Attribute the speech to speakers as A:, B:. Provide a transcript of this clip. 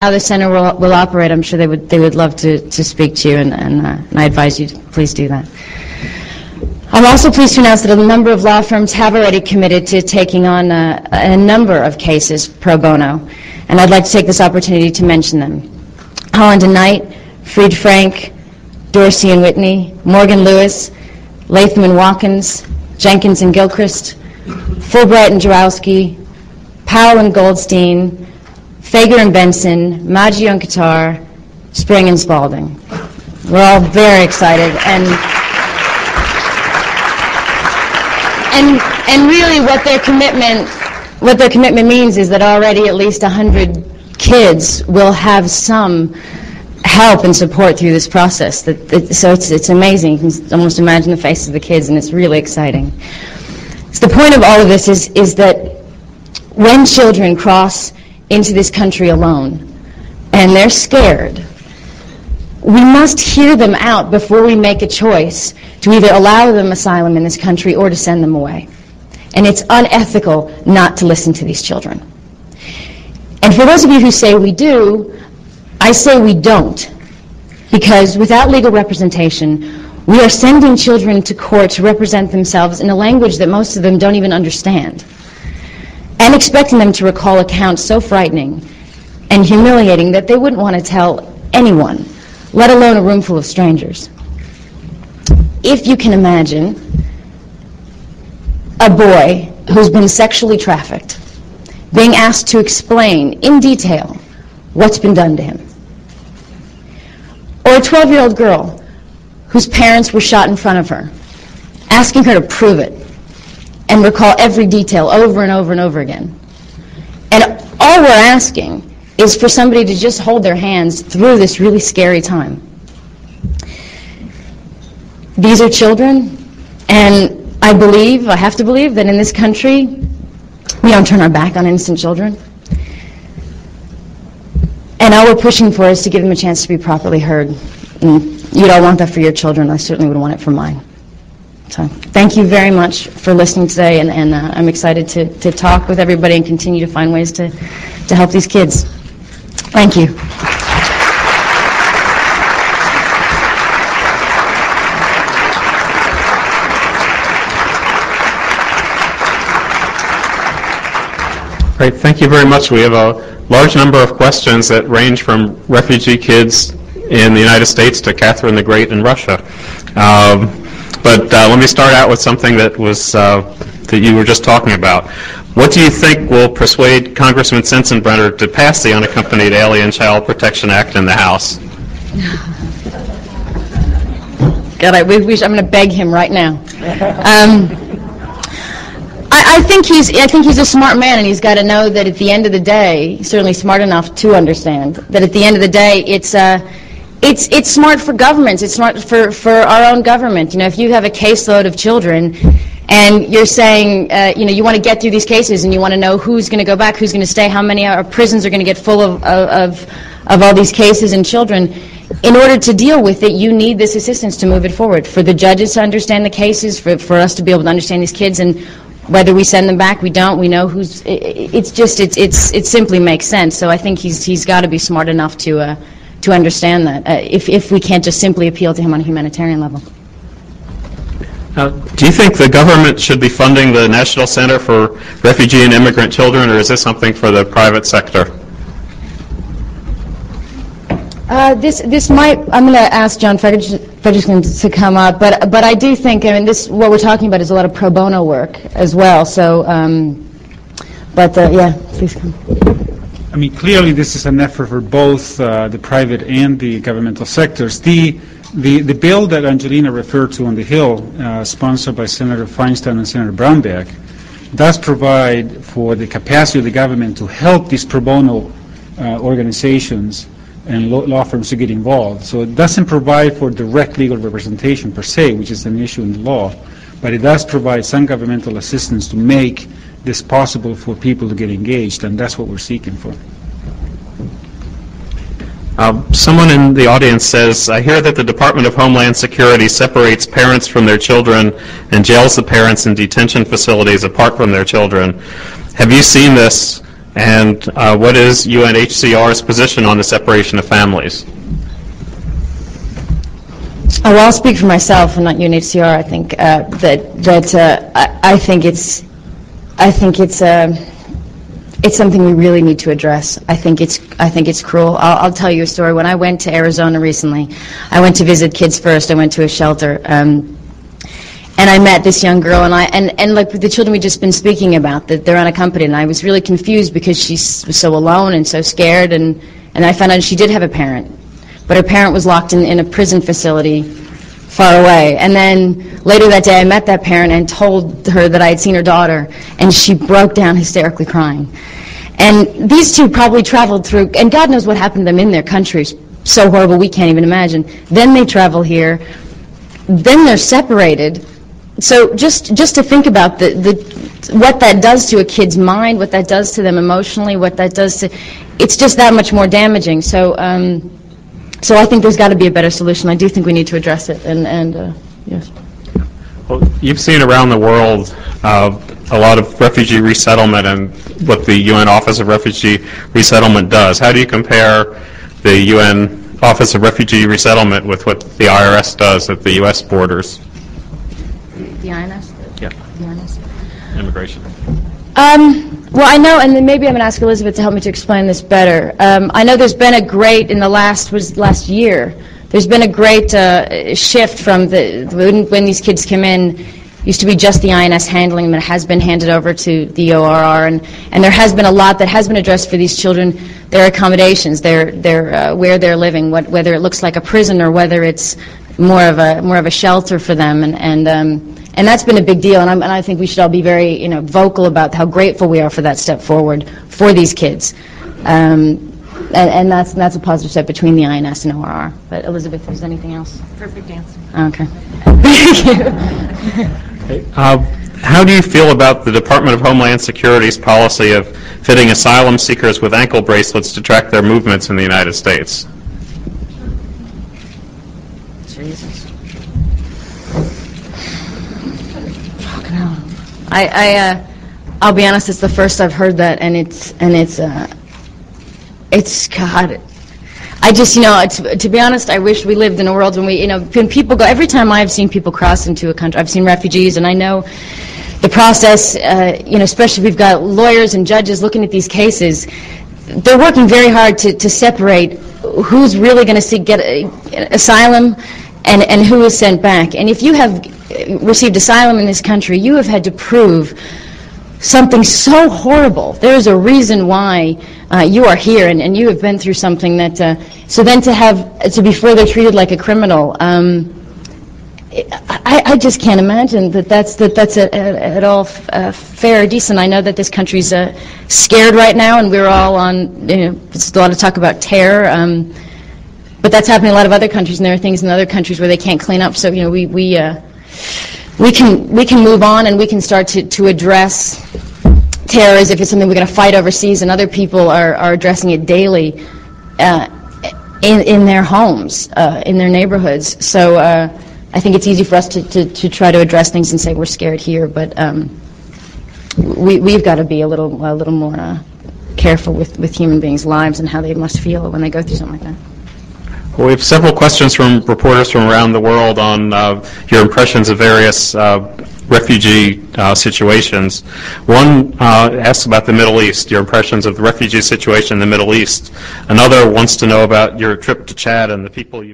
A: how the center will operate, I'm sure they would love to speak to you, and I advise you to please do that. I'm also pleased to announce that a number of law firms have already committed to taking on a number of cases pro bono, and I'd like to take this opportunity to mention them. Holland and Knight, Fried Frank, Dorsey and Whitney, Morgan Lewis, Latham and Watkins, Jenkins and Gilchrist, Fulbright and Jarowski, Powell and Goldstein, Fager and Benson, Maggio and Qatar, Spring and Spalding. We're all very excited, and really what their commitment means is that already at least 100 kids will have some help and support through this process. So it's amazing. You can almost imagine the faces of the kids, and it's really exciting. So the point of all of this is that when children cross into this country alone and they're scared, we must hear them out before we make a choice to either allow them asylum in this country or to send them away. And it's unethical not to listen to these children. And for those of you who say we do, I say we don't. Because without legal representation, we are sending children to court to represent themselves in a language that most of them don't even understand, and expecting them to recall accounts so frightening and humiliating that they wouldn't want to tell anyone, let alone a room full of strangers. If you can imagine a boy who's been sexually trafficked being asked to explain in detail what's been done to him, or a 12-year-old girl whose parents were shot in front of her, asking her to prove it and recall every detail over and over and over again. And all we're asking is for somebody to just hold their hands through this really scary time. These are children, and I have to believe that in this country, we don't turn our back on innocent children. And all we're pushing for is to give them a chance to be properly heard. And you don't want that for your children. I certainly would want it for mine. So thank you very much for listening today, and I'm excited to talk with everybody and continue to find ways to help these kids. Thank you.
B: Great, thank you very much. We have a large number of questions that range from refugee kids in the United States to Catherine the Great in Russia. But let me start out with something that was that you were just talking about. What do you think will persuade Congressman Sensenbrenner to pass the Unaccompanied Alien Child Protection Act in the House?
A: God, I'm going to beg him right now. I think he's a smart man, and he's got to know that at the end of the day, certainly smart enough to understand that at the end of the day, it's smart for governments. It's smart for our own government. You know, if you have a caseload of children, and you're saying, you want to get through these cases, and you want to know who's going to go back, who's going to stay, how many prisons are going to get full of all these cases and children. In order to deal with it, you need this assistance to move it forward. For the judges to understand the cases, for us to be able to understand these kids, and whether we send them back, we don't, we know who's. It simply makes sense. So I think he's got to be smart enough to understand that. If we can't just simply appeal to him on a humanitarian level.
B: Do you think the government should be funding the National Center for Refugee and Immigrant Children, or is this something for the private sector?
A: This might. I'm going to ask John Frederickson to come up, but I do think, what we're talking about is a lot of pro bono work as well. So, yeah, please come.
C: I mean, clearly this is an effort for both the private and the governmental sectors. The bill that Angelina referred to on the Hill, sponsored by Senator Feinstein and Senator Brownback, does provide for the capacity of the government to help these pro bono organizations and law firms to get involved. So it doesn't provide for direct legal representation per se, which is an issue in the law, but it does provide some governmental assistance to make this possible for people to get engaged, and that's what we're seeking for.
B: Someone in the audience says, I hear that the Department of Homeland Security separates parents from their children and jails the parents in detention facilities apart from their children. Have you seen this And what is UNHCR's position on the separation of families?
A: Oh, well, I'll speak for myself and not UNHCR. I think I think it's something we really need to address. I think it's cruel. I'll tell you a story. When I went to Arizona recently, I went to visit Kids First. I went to a shelter, and I met this young girl, and like the children we've just been speaking about, that they're unaccompanied, and I was really confused because she was so alone and so scared, and I found out she did have a parent, but her parent was locked in a prison facility far away. And then later that day I met that parent and told her that I had seen her daughter, and she broke down hysterically crying. And these two probably traveled through, and God knows what happened to them in their countries, so horrible we can't even imagine. Then they travel here, then they're separated. So just to think about what that does to a kid's mind, what that does to them emotionally, what that does to, it's just that much more damaging. So so I think there's got to be a better solution. I do think we need to address it, and yes.
B: Well, you've seen around the world a lot of refugee resettlement and what the UN Office of Refugee Resettlement does. How do you compare the UN Office of Refugee Resettlement with what the IRS does at the U.S. borders?
A: The INS?
B: Yeah.
A: The INS.
B: Immigration.
A: Well, I know, and then maybe I'm going to ask Elizabeth to help me to explain this better. I know there's been a great, in the last year, there's been a great shift from when these kids come in. Used to be just the INS handling them. It has been handed over to the ORR, and there has been a lot that has been addressed for these children. Their accommodations, their where they're living, whether it looks like a prison or whether it's more of a shelter for them, and that's been a big deal. And I think we should all be very vocal about how grateful we are for that step forward for these kids. And that's a positive step between the INS and ORR. But Elizabeth, if there's anything else?
D: Perfect answer.
A: Okay. Thank you.
B: How do you feel about the Department of Homeland Security's policy of fitting asylum seekers with ankle bracelets to track their movements in the United States?
A: Jesus. I'll be honest, it's the first I've heard that, and it's God. I just, to be honest, I wish we lived in a world when when people go, every time I've seen people cross into a country, I've seen refugees, and I know the process, especially if we've got lawyers and judges looking at these cases, they're working very hard to separate who's really going to get asylum and who is sent back. And if you have received asylum in this country, you have had to prove something so horrible. There's a reason why you are here, and you have been through something that. So then to be further treated like a criminal, I just can't imagine that's at all fair or decent. I know that this country's scared right now, and we're all on. There's a lot of talk about terror. But that's happening in a lot of other countries, and there are things in other countries where they can't clean up. So we can move on, and we can start to address terror as if it's something we're going to fight overseas, and other people are addressing it daily in their homes, in their neighborhoods. So I think it's easy for us to try to address things and say we're scared here, but we've got to be a little more careful with human beings' lives and how they must feel when they go through something like that.
B: Well, we have several questions from reporters from around the world on your impressions of various refugee situations. One asks about the Middle East, your impressions of the refugee situation in the Middle East. Another wants to know about your trip to Chad and the people you met.